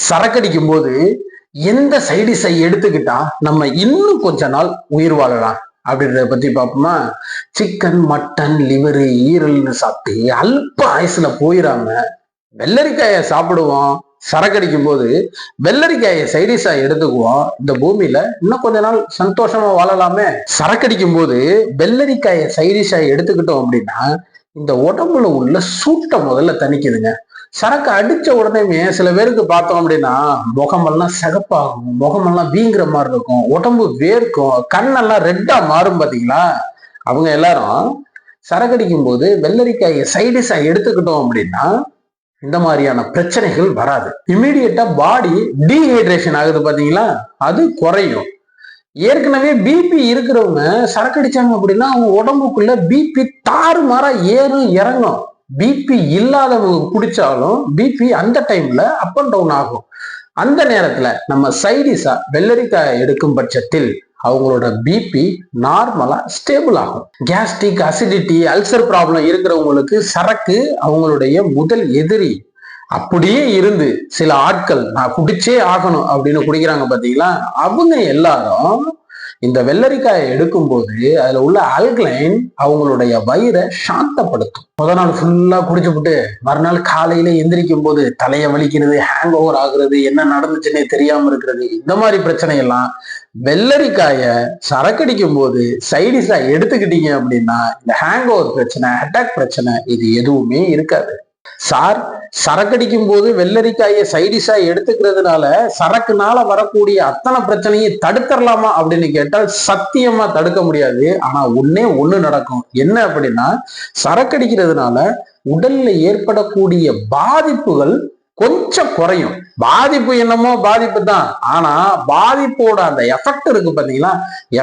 சரக்கடிக்கும் போது எந்த சைடிஸை எடுத்துக்கிட்டா நம்ம இன்னும் கொஞ்ச நாள் உயிர் வாழலாம் அப்படின்றத பத்தி பார்ப்போமா. சிக்கன், மட்டன், லிவரு, ஈரல்னு சாப்பிட்டு அல்ப ஆயுசுல போயிடாம வெள்ளரிக்காயை சாப்பிடுவோம். சரக்கடிக்கும் போது வெள்ளரிக்காயை சைடிஸா எடுத்துக்குவோம். இந்த பூமியில இன்னும் கொஞ்ச நாள் சந்தோஷமா வாழலாமே. சரக்கடிக்கும் போது வெள்ளரிக்காயை சைடிஷா எடுத்துக்கிட்டோம் அப்படின்னா இந்த உடம்புல உள்ள சூட்டை முதல்ல தணிக்குதுங்க. சரக்கு அடிச்ச உடனே சில பேருக்கு பார்த்தோம் அப்படின்னா முகமெல்லாம் சிகப்பாகும், முகமெல்லாம் வீங்குற மாதிரி இருக்கும், உடம்பு வேர்க்கும், கண்ணெல்லாம் ரெட்டா மாறும். பாத்தீங்களா? அவங்க எல்லாரும் சரக்கடிக்கும் போது வெள்ளரிக்காயை சைடிஷா எடுத்துக்கிட்டோம் அப்படின்னா இந்த மாதிரியான பிரச்சனைகள் வராது. இமீடியட்டா பாடி டீஹைட்ரேஷன் ஆகுது. பாத்தீங்களா? அது குறையும். ஏற்கனவே பிபி இருக்கிறவங்க சரக்கடிச்சாங்க அப்படின்னா அவங்க உடம்புக்குள்ள பிபி தாறுமாறா ஏறும் இறங்கும். பிபி இல்லாதவங்க குடிச்சாலும் பிபி அந்த டைம்ல அப் அண்ட் டவுன் ஆகும். அந்த நேரத்துல நம்ம சைடிஸா வெள்ளரிக்காய் எடுக்கும் பட்சத்தில் அவங்களோட பிபி நார்மலா ஸ்டேபிள் ஆகும். கேஸ்ட்ரிக், அசிடிட்டி, அல்சர் ப்ராப்ளம் இருக்கிறவங்களுக்கு சரக்கு அவங்களுடைய முதல் எதிரி. அப்படியே இருந்து சில ஆட்கள் நான் குடிச்சே ஆகணும் அப்படின்னு குடிக்கிறாங்க பாத்தீங்களா, அவங்க எல்லாரும் இந்த வெள்ளரிக்காயை எடுக்கும் போது அதுல உள்ள ஆல்கலைன் அவங்களுடைய வயிறை சாந்தப்படுத்தும். முதல் நாள் ஃபுல்லா குடிச்சுப்புட்டு மறுநாள் காலையில எந்திரிக்கும் போது தலையை வலிக்கிறது, ஹேங் ஓவர் ஆகுறது, என்ன நடந்துச்சுன்னே தெரியாம இருக்கிறது, இந்த மாதிரி பிரச்சனை எல்லாம் வெள்ளரிக்காய சரக்கடிக்கும் போது சைடிஸா எடுத்துக்கிட்டீங்க அப்படின்னா இந்த ஹேங் ஓவர் பிரச்சனை, அட்டாக் பிரச்சனை இது எதுவுமே இருக்காது. சார், சரக்கடிக்கும் போது வெள்ளரிக்காயை சைடிஷா எடுத்துக்கிறதுனால சரக்குனால வரக்கூடிய அத்தனை பிரச்சனையை தடுத்துடலாமா அப்படின்னு கேட்டால் சத்தியமா தடுக்க முடியாது. ஆனா ஒண்ணு நடக்கும். என்ன அப்படின்னா சரக்கடிக்கிறதுனால உடல்ல ஏற்படக்கூடிய பாதிப்புகள் கொஞ்சம் குறையும். பாதிப்பு என்னமோ பாதிப்பு தான், ஆனா பாதிப்போட அந்த எஃபெக்ட் இருக்கு பாத்தீங்களா,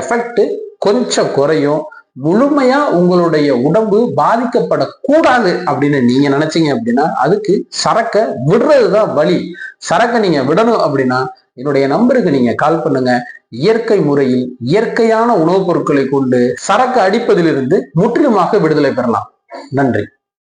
எஃபெக்ட் கொஞ்சம் குறையும். முழுமையா உங்களுடைய உடம்பு பாதிக்கப்படக்கூடாது அப்படின்னு நீங்க நினைச்சீங்க அப்படின்னா அதுக்கு சரக்க விடுறதுதான் வழி. சரக்க நீங்க விடணும் அப்படின்னா என்னுடைய நம்பருக்கு நீங்க கால் பண்ணுங்க. இயற்கை முறையில் இயற்கையான உணவுப் பொருட்களை கொண்டு சரக்கு அடிப்பதிலிருந்து முற்றிலுமாக விடுதலை பெறலாம். நன்றி.